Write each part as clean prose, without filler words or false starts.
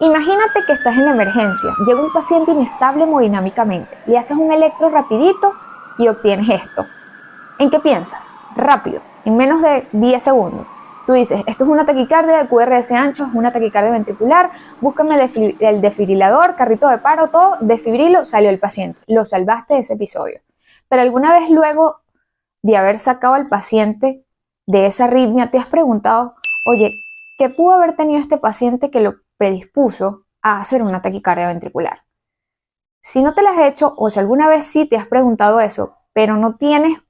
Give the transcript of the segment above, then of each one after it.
Imagínate que estás en la emergencia, llega un paciente inestable hemodinámicamente, le haces un electro rapidito y obtienes esto. ¿En qué piensas? Rápido, en menos de 10 segundos. Tú dices, esto es una taquicardia de QRS ancho, es una taquicardia ventricular, búscame el desfibrilador, carrito de paro, todo, desfibrilo, salió el paciente. Lo salvaste de ese episodio. Pero alguna vez luego de haber sacado al paciente de esa arritmia, te has preguntado, oye, ¿qué pudo haber tenido este paciente que lo predispuso a hacer una taquicardia ventricular? Si no te la has hecho o si alguna vez sí te has preguntado eso, pero no tienes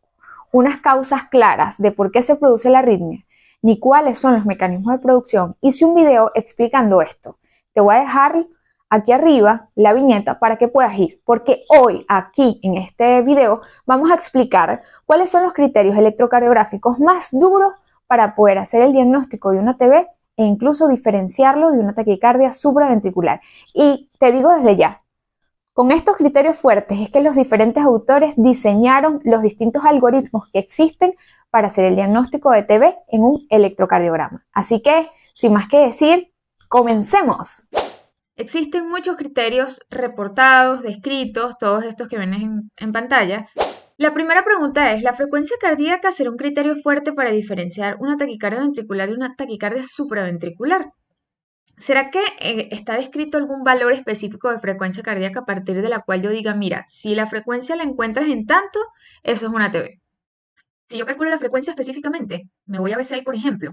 unas causas claras de por qué se produce la arritmia, ni cuáles son los mecanismos de producción, hice un video explicando esto. Te voy a dejar aquí arriba la viñeta para que puedas ir, porque hoy aquí en este video vamos a explicar cuáles son los criterios electrocardiográficos más duros para poder hacer el diagnóstico de una TB e incluso diferenciarlo de una taquicardia supraventricular. Y te digo desde ya, con estos criterios fuertes es que los diferentes autores diseñaron los distintos algoritmos que existen para hacer el diagnóstico de TB en un electrocardiograma. Así que, sin más que decir, comencemos. Existen muchos criterios reportados, descritos, todos estos que ven en pantalla. La primera pregunta es, ¿la frecuencia cardíaca será un criterio fuerte para diferenciar una taquicardia ventricular y una taquicardia supraventricular? ¿Será que está descrito algún valor específico de frecuencia cardíaca a partir de la cual yo diga, mira, si la frecuencia la encuentras en tanto, eso es una TB? Si yo calculo la frecuencia específicamente, me voy a B6, por ejemplo,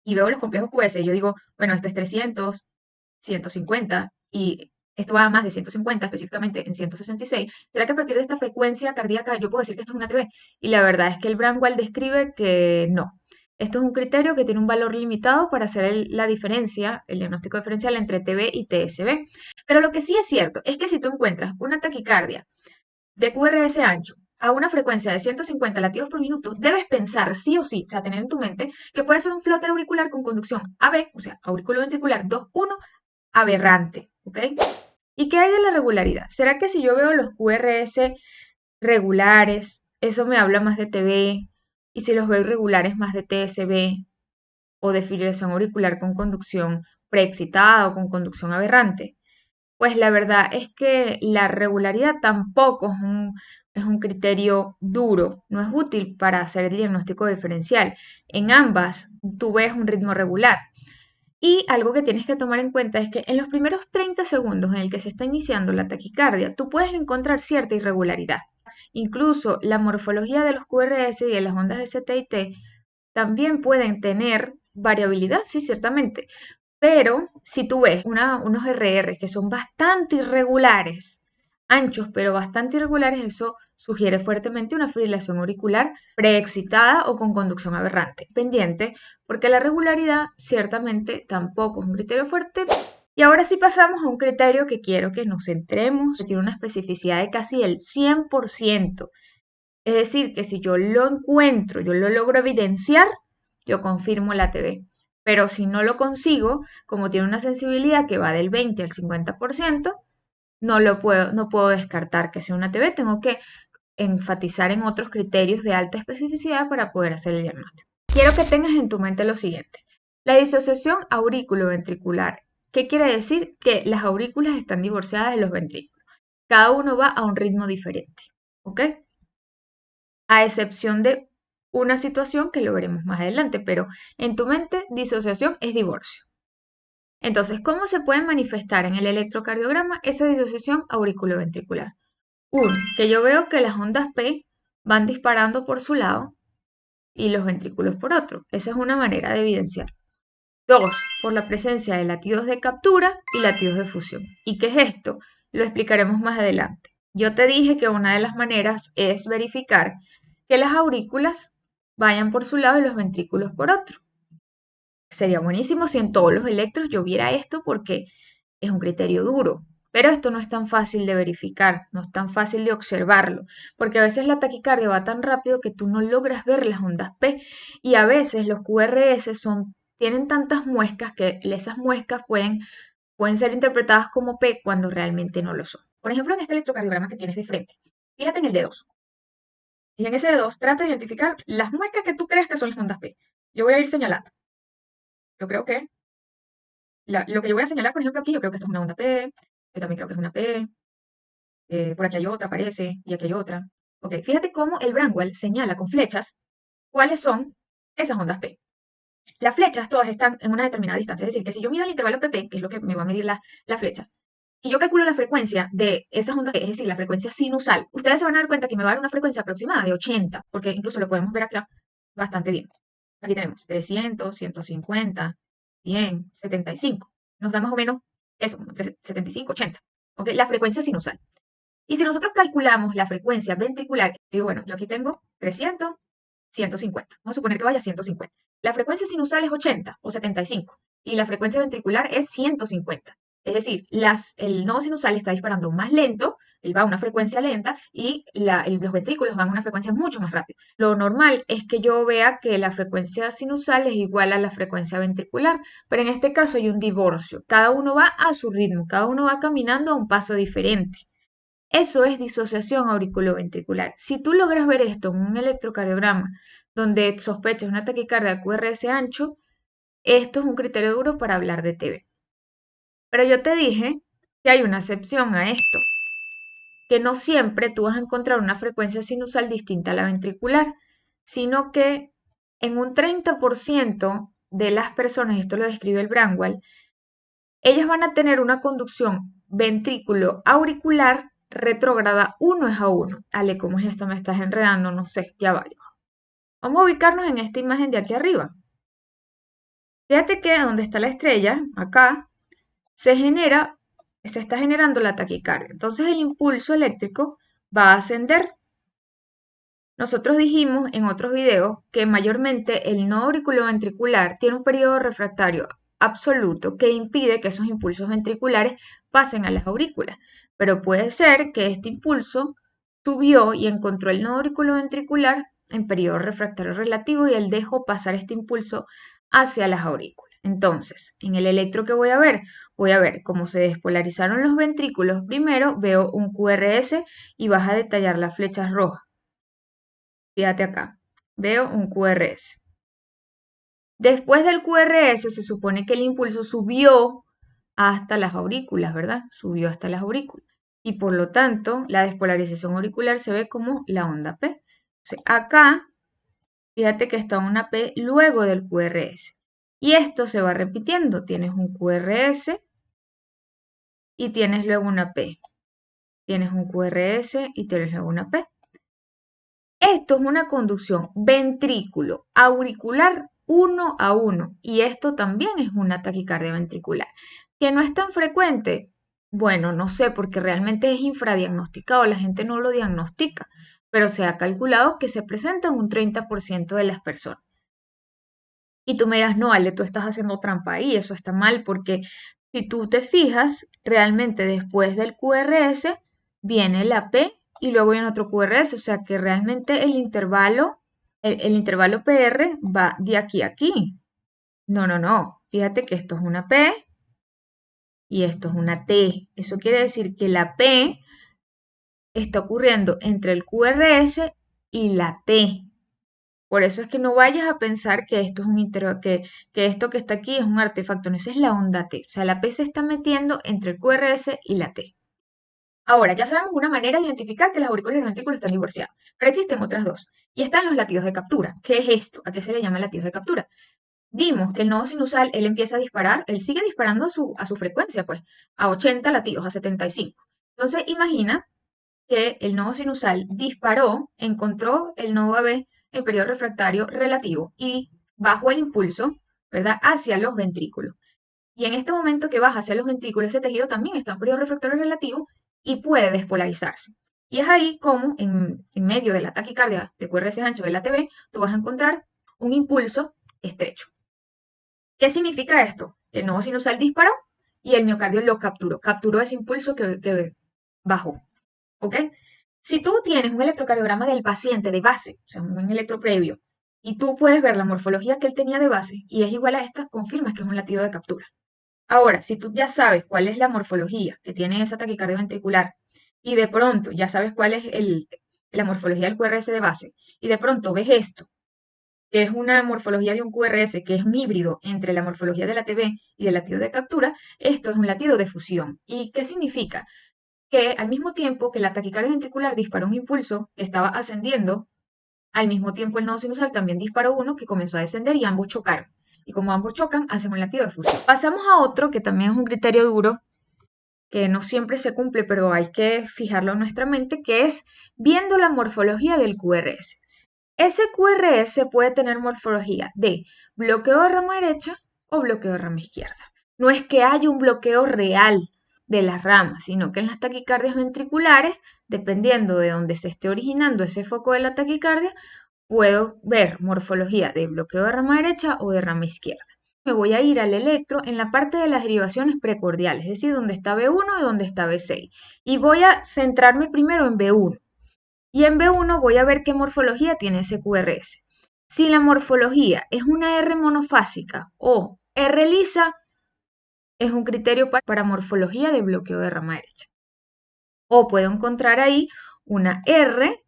y veo los complejos QS, y yo digo, bueno, esto es 300, 150, y esto va a más de 150, específicamente en 166. ¿Será que a partir de esta frecuencia cardíaca yo puedo decir que esto es una TB? Y la verdad es que el Brandwall describe que no. Esto es un criterio que tiene un valor limitado para hacer la diferencia, el diagnóstico diferencial entre TB y TSB. Pero lo que sí es cierto es que si tú encuentras una taquicardia de QRS ancho a una frecuencia de 150 latidos por minuto, debes pensar sí o sí, o sea, tener en tu mente que puede ser un flóter auricular con conducción AB, o sea, auriculoventricular 2-1, aberrante, ¿ok? ¿Y qué hay de la regularidad? ¿Será que si yo veo los QRS regulares, eso me habla más de TB? Y si los veo irregulares, más de TSB o de fibrilación auricular con conducción preexcitada o con conducción aberrante. Pues la verdad es que la regularidad tampoco es un criterio duro, no es útil para hacer el diagnóstico diferencial. En ambas, tú ves un ritmo regular. Y algo que tienes que tomar en cuenta es que en los primeros 30 segundos en el que se está iniciando la taquicardia, tú puedes encontrar cierta irregularidad. Incluso la morfología de los QRS y de las ondas ST también pueden tener variabilidad, sí, ciertamente. Pero si tú ves unos RR que son bastante irregulares, anchos pero bastante irregulares, eso sugiere fuertemente una fibrilación auricular preexcitada o con conducción aberrante. Pendiente, porque la regularidad ciertamente tampoco es un criterio fuerte. Y ahora sí pasamos a un criterio que quiero que nos centremos, que tiene una especificidad de casi el 100%. Es decir, que si yo lo encuentro, yo lo logro evidenciar, yo confirmo la TB. Pero si no lo consigo, como tiene una sensibilidad que va del 20 al 50%, no puedo descartar que sea una TB. Tengo que enfatizar en otros criterios de alta especificidad para poder hacer el diagnóstico. Quiero que tengas en tu mente lo siguiente. La disociación aurículo-ventricular. ¿Qué quiere decir? Que las aurículas están divorciadas de los ventrículos. Cada uno va a un ritmo diferente. ¿Ok? A excepción de una situación que lo veremos más adelante, pero en tu mente disociación es divorcio. Entonces, ¿cómo se puede manifestar en el electrocardiograma esa disociación auriculoventricular? Uno, que yo veo que las ondas P van disparando por su lado y los ventrículos por otro. Esa es una manera de evidenciar. Dos, por la presencia de latidos de captura y latidos de fusión. ¿Y qué es esto? Lo explicaremos más adelante. Yo te dije que una de las maneras es verificar que las aurículas vayan por su lado y los ventrículos por otro. Sería buenísimo si en todos los electros yo viera esto porque es un criterio duro, pero esto no es tan fácil de verificar, no es tan fácil de observarlo, porque a veces la taquicardia va tan rápido que tú no logras ver las ondas P y a veces los QRS tienen tantas muescas que esas muescas pueden ser interpretadas como P cuando realmente no lo son. Por ejemplo, en este electrocardiograma que tienes de frente, fíjate en el D2. Y en ese D2 trata de identificar las muescas que tú crees que son las ondas P. Yo voy a ir señalando. Yo creo que lo que yo voy a señalar, por ejemplo, aquí, yo creo que esto es una onda P, yo también creo que es una P, por aquí hay otra, parece, y aquí hay otra. Ok, fíjate cómo el Brandwell señala con flechas cuáles son esas ondas P. Las flechas todas están en una determinada distancia, es decir, que si yo mido el intervalo PP, que es lo que me va a medir la flecha, y yo calculo la frecuencia de esas ondas, es decir, la frecuencia sinusal, ustedes se van a dar cuenta que me va a dar una frecuencia aproximada de 80, porque incluso lo podemos ver acá bastante bien. Aquí tenemos 300, 150, 100, 75. Nos da más o menos eso, como 75, 80. ¿Ok? La frecuencia sinusal. Y si nosotros calculamos la frecuencia ventricular, digo, bueno, yo aquí tengo 300, 150. Vamos a suponer que vaya a 150. La frecuencia sinusal es 80 o 75 y la frecuencia ventricular es 150. Es decir, el nodo sinusal está disparando más lento, él va a una frecuencia lenta y los ventrículos van a una frecuencia mucho más rápida. Lo normal es que yo vea que la frecuencia sinusal es igual a la frecuencia ventricular, pero en este caso hay un divorcio. Cada uno va a su ritmo, cada uno va caminando a un paso diferente. Eso es disociación auriculoventricular. Si tú logras ver esto en un electrocardiograma donde sospechas una taquicardia QRS ancho, esto es un criterio duro para hablar de TB. Pero yo te dije que hay una excepción a esto, que no siempre tú vas a encontrar una frecuencia sinusal distinta a la ventricular, sino que en un 30% de las personas, esto lo describe el Brandwell, ellas van a tener una conducción ventrículo-auricular retrógrada 1:1. Ale, ¿cómo es esto? Me estás enredando, no sé, ya va. Vamos a ubicarnos en esta imagen de aquí arriba. Fíjate que donde está la estrella, acá, se está generando la taquicardia. Entonces el impulso eléctrico va a ascender. Nosotros dijimos en otros videos que mayormente el nodo auriculoventricular tiene un periodo refractario absoluto que impide que esos impulsos ventriculares pasen a las aurículas. Pero puede ser que este impulso subió y encontró el nodo auriculoventricular en periodo refractario relativo y él dejó pasar este impulso hacia las aurículas. Entonces, en el electro que voy a ver cómo se despolarizaron los ventrículos. Primero veo un QRS y vas a detallar las flechas rojas. Fíjate acá, veo un QRS. Después del QRS se supone que el impulso subió hasta las aurículas, ¿verdad? Subió hasta las aurículas. Y por lo tanto, la despolarización auricular se ve como la onda P. Entonces, acá, fíjate que está una P luego del QRS. Y esto se va repitiendo. Tienes un QRS y tienes luego una P. Tienes un QRS y tienes luego una P. Esto es una conducción ventrículo auricular 1:1 y esto también es una taquicardia ventricular, que no es tan frecuente. Bueno, no sé, porque realmente es infradiagnosticado, la gente no lo diagnostica, pero se ha calculado que se presenta en un 30% de las personas. Y tú me dirás, no, Ale, tú estás haciendo trampa ahí, eso está mal, porque si tú te fijas, realmente después del QRS viene la P y luego viene otro QRS, o sea que realmente el intervalo PR va de aquí a aquí. No, no, no. Fíjate que esto es una P y esto es una T. Eso quiere decir que la P está ocurriendo entre el QRS y la T. Por eso es que no vayas a pensar que esto es que esto que está aquí es un artefacto, no, esa es la onda T. O sea, la P se está metiendo entre el QRS y la T. Ahora, ya sabemos una manera de identificar que las aurículas y los ventrículos están divorciados, pero existen otras dos. Y están los latidos de captura. ¿Qué es esto? ¿A qué se le llama latidos de captura? Vimos que el nodo sinusal, él empieza a disparar, él sigue disparando a su frecuencia, pues, a 80 latidos, a 75. Entonces, imagina que el nodo sinusal disparó, encontró el nodo AB en periodo refractario relativo y bajó el impulso, ¿verdad?, hacia los ventrículos. Y en este momento que baja hacia los ventrículos, ese tejido también está en periodo refractario relativo y puede despolarizarse. Y es ahí como, en medio de la taquicardia de QRS ancho del ATB, tú vas a encontrar un impulso estrecho. ¿Qué significa esto? Que el nodo sinusal disparó y el miocardio lo capturó ese impulso que bajó. ¿Ok? Si tú tienes un electrocardiograma del paciente de base, o sea, un electro previo, y tú puedes ver la morfología que él tenía de base y es igual a esta, confirmas que es un latido de captura. Ahora, si tú ya sabes cuál es la morfología que tiene esa taquicardia ventricular y de pronto ya sabes cuál es la morfología del QRS de base y de pronto ves esto, que es una morfología de un QRS, que es un híbrido entre la morfología del ATB y del latido de captura, esto es un latido de fusión. ¿Y qué significa? Que al mismo tiempo que la taquicardia ventricular disparó un impulso que estaba ascendiendo, al mismo tiempo el nodo sinusal también disparó uno que comenzó a descender y ambos chocaron. Y como ambos chocan, hacen un latido de fusión. Pasamos a otro que también es un criterio duro, que no siempre se cumple, pero hay que fijarlo en nuestra mente, que es viendo la morfología del QRS. Ese QRS puede tener morfología de bloqueo de rama derecha o bloqueo de rama izquierda. No es que haya un bloqueo real de las ramas, sino que en las taquicardias ventriculares, dependiendo de dónde se esté originando ese foco de la taquicardia, puedo ver morfología de bloqueo de rama derecha o de rama izquierda. Me voy a ir al electro en la parte de las derivaciones precordiales, es decir, donde está B1 y donde está B6. Y voy a centrarme primero en B1. Y en B1 voy a ver qué morfología tiene ese QRS. Si la morfología es una R monofásica o R lisa, es un criterio para morfología de bloqueo de rama derecha. O puedo encontrar ahí una R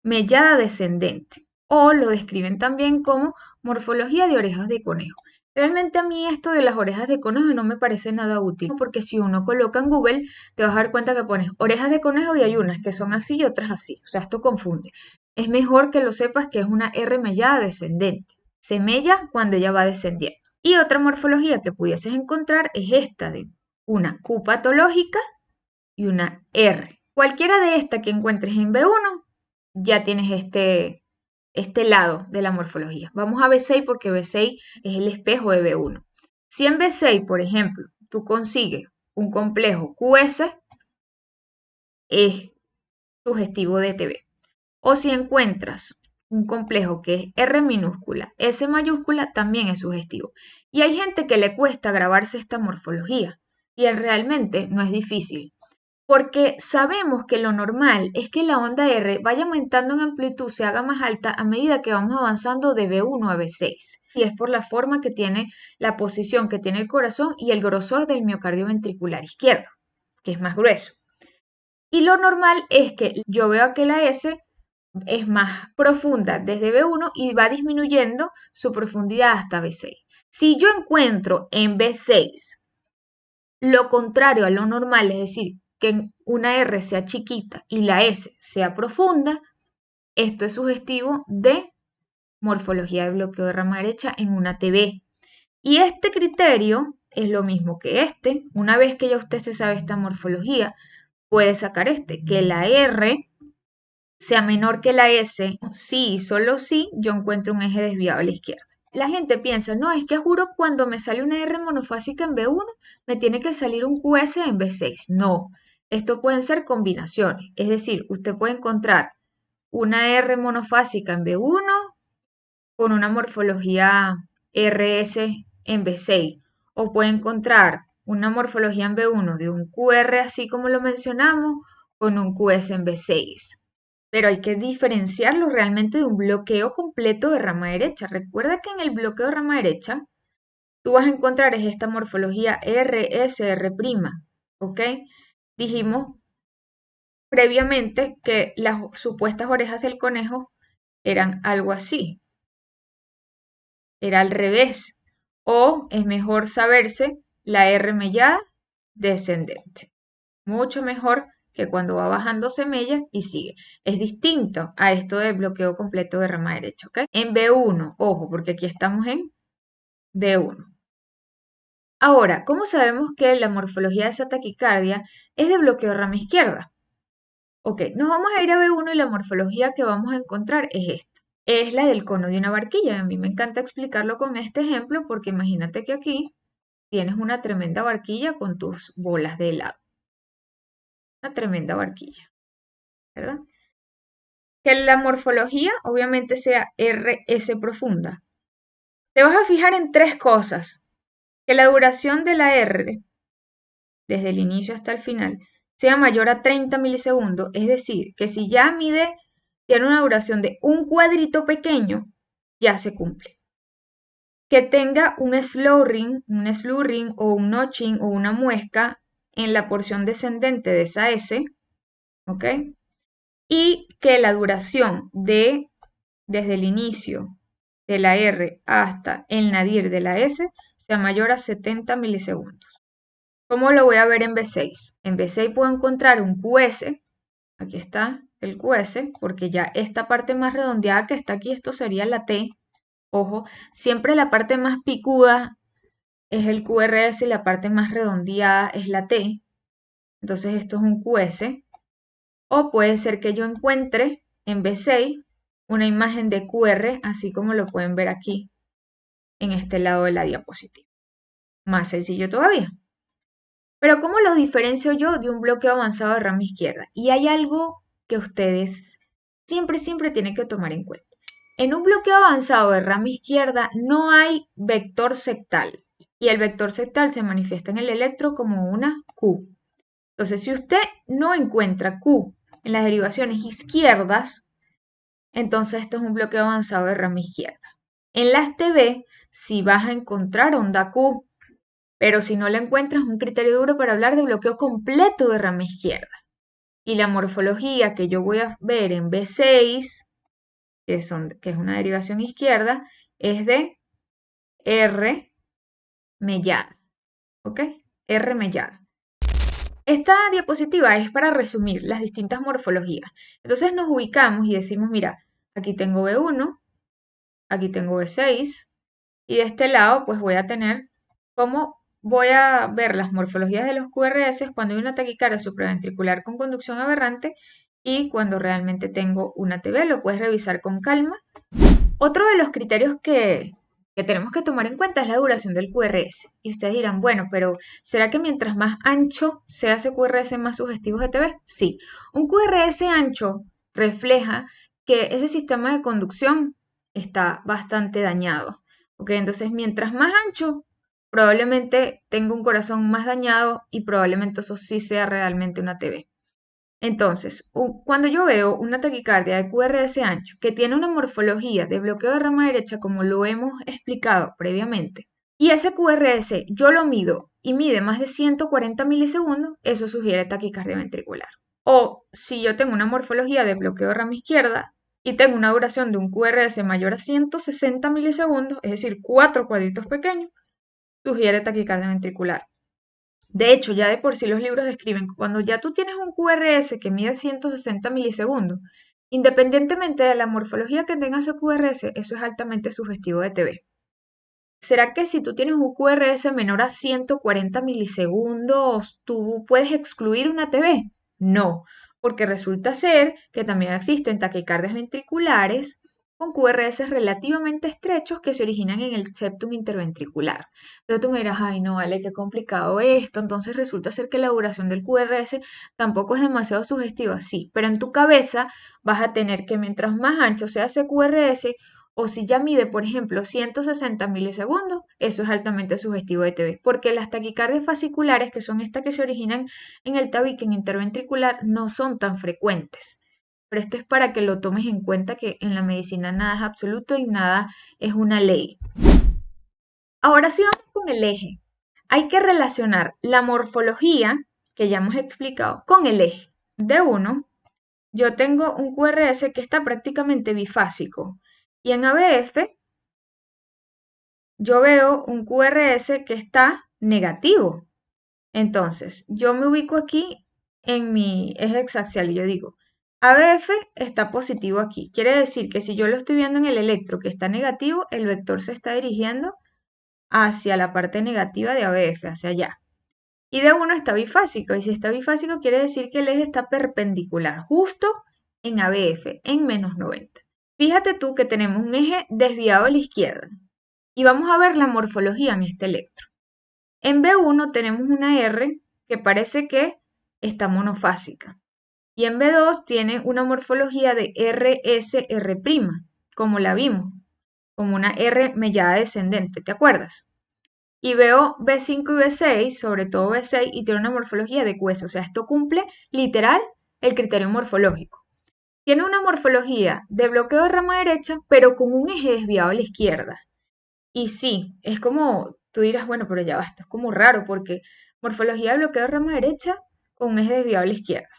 mellada descendente. O lo describen también como morfología de orejas de conejo. Realmente a mí esto de las orejas de conejo no me parece nada útil, porque si uno coloca en Google, te vas a dar cuenta que pones orejas de conejo y hay unas que son así y otras así. O sea, esto confunde. Es mejor que lo sepas que es una R mellada descendente. Se mella cuando ella va descendiendo. Y otra morfología que pudieses encontrar es esta de una Q patológica y una R. Cualquiera de estas que encuentres en B1, ya tienes este lado de la morfología. Vamos a B6 porque B6 es el espejo de B1. Si en B6, por ejemplo, tú consigues un complejo QS, es sugestivo de TB. O si encuentras un complejo que es R minúscula, S mayúscula, también es sugestivo. Y hay gente que le cuesta grabarse esta morfología. Y realmente no es difícil. Porque sabemos que lo normal es que la onda R vaya aumentando en amplitud, se haga más alta a medida que vamos avanzando de B1 a B6. Y es por la forma que tiene la posición que tiene el corazón y el grosor del miocardio ventricular izquierdo, que es más grueso. Y lo normal es que yo veo que la S es más profunda desde B1 y va disminuyendo su profundidad hasta B6. Si yo encuentro en B6 lo contrario a lo normal, es decir, que una R sea chiquita y la S sea profunda, esto es sugestivo de morfología de bloqueo de rama derecha en una TB. Y este criterio es lo mismo que este. Una vez que ya usted se sabe esta morfología, puede sacar que la R sea menor que la S, sí y solo si yo encuentro un eje desviado a la izquierda. La gente piensa, no, es que juro cuando me sale una R monofásica en B1, me tiene que salir un QS en B6. No, esto pueden ser combinaciones. Es decir, usted puede encontrar una R monofásica en B1 con una morfología RS en B6. O puede encontrar una morfología en B1 de un QR, así como lo mencionamos, con un QS en B6. Pero hay que diferenciarlo realmente de un bloqueo completo de rama derecha. Recuerda que en el bloqueo de rama derecha tú vas a encontrar esta morfología RSR', ¿ok? Dijimos previamente que las supuestas orejas del conejo eran algo así, era al revés, o es mejor saberse la R mellada descendente. Mucho mejor que cuando va bajando semilla y sigue. Es distinto a esto de bloqueo completo de rama derecha, ¿ok? En B1, ojo, porque aquí estamos en B1. Ahora, ¿cómo sabemos que la morfología de esa taquicardia es de bloqueo de rama izquierda? Ok, nos vamos a ir a B1 y la morfología que vamos a encontrar es esta. Es la del cono de una barquilla. A mí me encanta explicarlo con este ejemplo porque imagínate que aquí tienes una tremenda barquilla con tus bolas de helado. Una tremenda barquilla, ¿verdad? Que la morfología obviamente sea RS profunda. Te vas a fijar en tres cosas. Que la duración de la R, desde el inicio hasta el final, sea mayor a 30 milisegundos. Es decir, que si ya tiene una duración de un cuadrito pequeño, ya se cumple. Que tenga un slurring o un notching o una muesca en la porción descendente de esa S, ¿ok? Y que la duración desde el inicio de la R hasta el nadir de la S sea mayor a 70 milisegundos. ¿Cómo lo voy a ver en B6? En B6 puedo encontrar un QS, aquí está el QS, porque ya esta parte más redondeada que está aquí, esto sería la T. Ojo, siempre la parte más picuda es el QRS y la parte más redondeada es la T. Entonces esto es un QS. O puede ser que yo encuentre en B6 una imagen de QR, así como lo pueden ver aquí en este lado de la diapositiva. Más sencillo todavía. Pero ¿cómo lo diferencio yo de un bloqueo avanzado de rama izquierda? Y hay algo que ustedes siempre tienen que tomar en cuenta. En un bloqueo avanzado de rama izquierda no hay vector sectal. Y el vector sectal se manifiesta en el electro como una Q. Entonces, si usted no encuentra Q en las derivaciones izquierdas, entonces esto es un bloqueo avanzado de rama izquierda. En las TB, sí vas a encontrar onda Q, pero si no la encuentras, es un criterio duro para hablar de bloqueo completo de rama izquierda. Y la morfología que yo voy a ver en B6, que es una derivación izquierda, es de R mellada. ¿Ok? R mellada. Esta diapositiva es para resumir las distintas morfologías. Entonces nos ubicamos y decimos, mira, aquí tengo B1, aquí tengo B6, y de este lado pues voy a tener cómo voy a ver las morfologías de los QRS cuando hay una taquicardia supraventricular con conducción aberrante y cuando realmente tengo una TB. Lo puedes revisar con calma. Otro de los criterios que tenemos que tomar en cuenta es la duración del QRS. Y ustedes dirán, bueno, pero ¿será que mientras más ancho sea ese QRS, más sugestivos de TB? Sí. Un QRS ancho refleja que ese sistema de conducción está bastante dañado. ¿Ok? Entonces, mientras más ancho, probablemente tenga un corazón más dañado y probablemente eso sí sea realmente una TB. Entonces, cuando yo veo una taquicardia de QRS ancho que tiene una morfología de bloqueo de rama derecha, como lo hemos explicado previamente, y ese QRS yo lo mido y mide más de 140 milisegundos, eso sugiere taquicardia ventricular. O si yo tengo una morfología de bloqueo de rama izquierda y tengo una duración de un QRS mayor a 160 milisegundos, es decir, 4 cuadritos pequeños, sugiere taquicardia ventricular. De hecho, ya de por sí los libros describen que cuando ya tú tienes un QRS que mide 160 milisegundos, independientemente de la morfología que tenga ese QRS, eso es altamente sugestivo de TB. ¿Será que si tú tienes un QRS menor a 140 milisegundos, tú puedes excluir una TB? No, porque resulta ser que también existen taquicardias ventriculares con QRS relativamente estrechos que se originan en el septum interventricular. Entonces tú me dirás, ay no, vale, qué complicado esto. Entonces resulta ser que la duración del QRS tampoco es demasiado sugestiva, sí, pero en tu cabeza vas a tener que mientras más ancho sea ese QRS, o si ya mide, por ejemplo, 160 milisegundos, eso es altamente sugestivo de TB, porque las taquicardias fasciculares, que son estas que se originan en el tabique interventricular, no son tan frecuentes. Pero esto es para que lo tomes en cuenta que en la medicina nada es absoluto y nada es una ley. Ahora sí vamos con el eje. Hay que relacionar la morfología, que ya hemos explicado, con el eje. De uno, yo tengo un QRS que está prácticamente bifásico. Y en ABF yo veo un QRS que está negativo. Entonces, yo me ubico aquí en mi eje exaxial y yo digo, ABF está positivo aquí. Quiere decir que si yo lo estoy viendo en el electro que está negativo, el vector se está dirigiendo hacia la parte negativa de ABF, hacia allá. Y de uno está bifásico. Y si está bifásico, quiere decir que el eje está perpendicular, justo en ABF, en menos 90. Fíjate tú que tenemos un eje desviado a la izquierda. Y vamos a ver la morfología en este electro. En B1 tenemos una R que parece que está monofásica. Y en B2 tiene una morfología de RSR', como la vimos, como una R mellada descendente, ¿te acuerdas? Y veo B5 y B6, sobre todo B6, y tiene una morfología de QS. O sea, esto cumple literal el criterio morfológico. Tiene una morfología de bloqueo de rama derecha, pero con un eje desviado a la izquierda. Y sí, es como, tú dirás, bueno, pero ya basta, es como raro porque morfología de bloqueo de rama derecha con un eje desviado a la izquierda.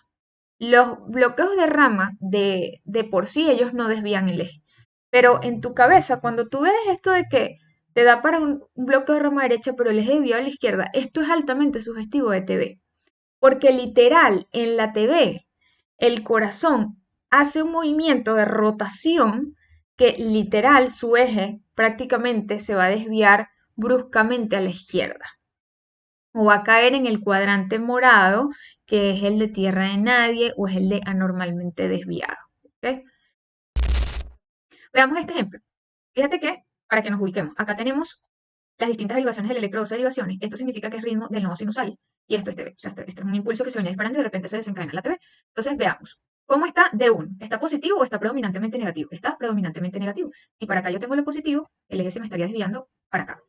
Los bloqueos de rama de por sí ellos no desvían el eje. Pero en tu cabeza, cuando tú ves esto de que te da para un bloque de rama derecha, pero el eje desviado a la izquierda, esto es altamente sugestivo de TV. Porque literal, en la TV, el corazón hace un movimiento de rotación que literal su eje prácticamente se va a desviar bruscamente a la izquierda. O va a caer en el cuadrante morado, que es el de tierra de nadie o es el de anormalmente desviado. ¿Ok? Veamos este ejemplo. Fíjate que, para que nos ubiquemos, acá tenemos las distintas derivaciones del electro, 12 derivaciones. Esto significa que es ritmo del nodo sinusal. Y esto es TV. O sea, esto es un impulso que se venía disparando y de repente se desencadena la TV. Entonces, veamos. ¿Cómo está D1? ¿Está positivo o está predominantemente negativo? Está predominantemente negativo. Y para acá yo tengo lo positivo, el eje se me estaría desviando para acá.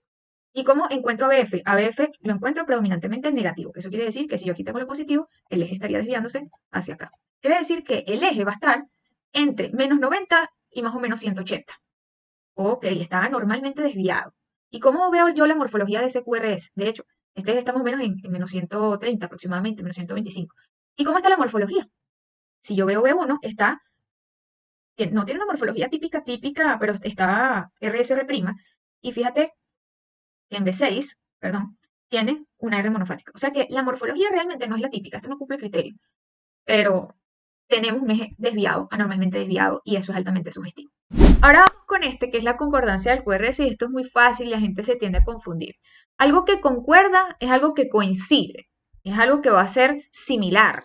¿Y cómo encuentro ABF? ABF lo encuentro predominantemente negativo. Eso quiere decir que si yo aquí tengo lo positivo, el eje estaría desviándose hacia acá. Quiere decir que el eje va a estar entre menos 90 y más o menos 180. Ok, está normalmente desviado. ¿Y cómo veo yo la morfología de ese QRS? De hecho, este está más o menos en menos 130 aproximadamente, menos 125. ¿Y cómo está la morfología? Si yo veo B1, no tiene una morfología típica, pero está RSR'. Y fíjate que en B6, perdón, tiene una R monofásica. O sea que la morfología realmente no es la típica, esto no cumple el criterio. Pero tenemos un eje desviado, anormalmente desviado, y eso es altamente sugestivo. Ahora vamos con este, que es la concordancia del QRS, y esto es muy fácil y la gente se tiende a confundir. Algo que concuerda es algo que coincide, es algo que va a ser similar.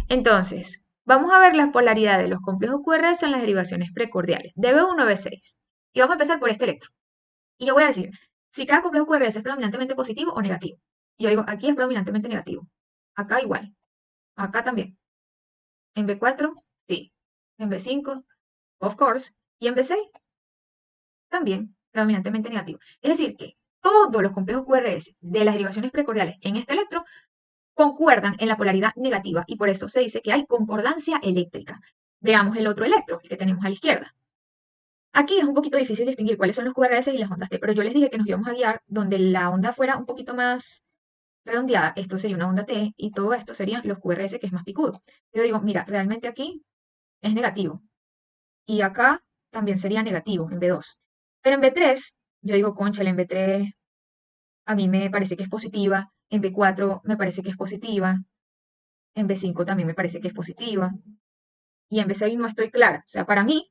Entonces, vamos a ver la polaridad de los complejos QRS en las derivaciones precordiales, de B1 a B6. Y vamos a empezar por este electro. Y yo voy a decir, si cada complejo QRS es predominantemente positivo o negativo. Y yo digo, aquí es predominantemente negativo. Acá igual. Acá también. En B4, sí. En B5, of course. Y en B6, también predominantemente negativo. Es decir, que todos los complejos QRS de las derivaciones precordiales en este electro concuerdan en la polaridad negativa y por eso se dice que hay concordancia eléctrica. Veamos el otro electro, el que tenemos a la izquierda. Aquí es un poquito difícil distinguir cuáles son los QRS y las ondas T, pero yo les dije que nos íbamos a guiar donde la onda fuera un poquito más redondeada. Esto sería una onda T y todo esto serían los QRS, que es más picudo. Yo digo, mira, realmente aquí es negativo. Y acá también sería negativo en B2. Pero en B3, yo digo, cónchale, en B3 a mí me parece que es positiva. En B4 me parece que es positiva. En B5 también me parece que es positiva. Y en B6 no estoy clara. O sea, para mí,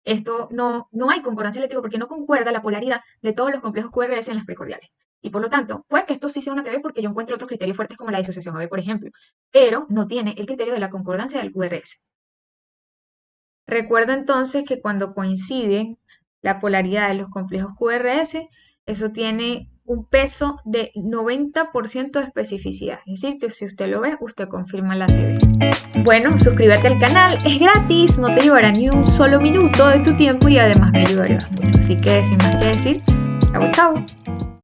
esto no hay concordancia eléctrica porque no concuerda la polaridad de todos los complejos QRS en las precordiales. Y por lo tanto, puede que esto sí sea una TV porque yo encuentro otros criterios fuertes como la disociación AB, por ejemplo, pero no tiene el criterio de la concordancia del QRS. Recuerda entonces que cuando coinciden la polaridad de los complejos QRS, eso tiene un peso de 90% de especificidad. Es decir, que si usted lo ve, usted confirma la TV. Bueno, suscríbete al canal, es gratis, no te llevará ni un solo minuto de tu tiempo y además me ayudaría mucho. Así que sin más que decir, chao, chao.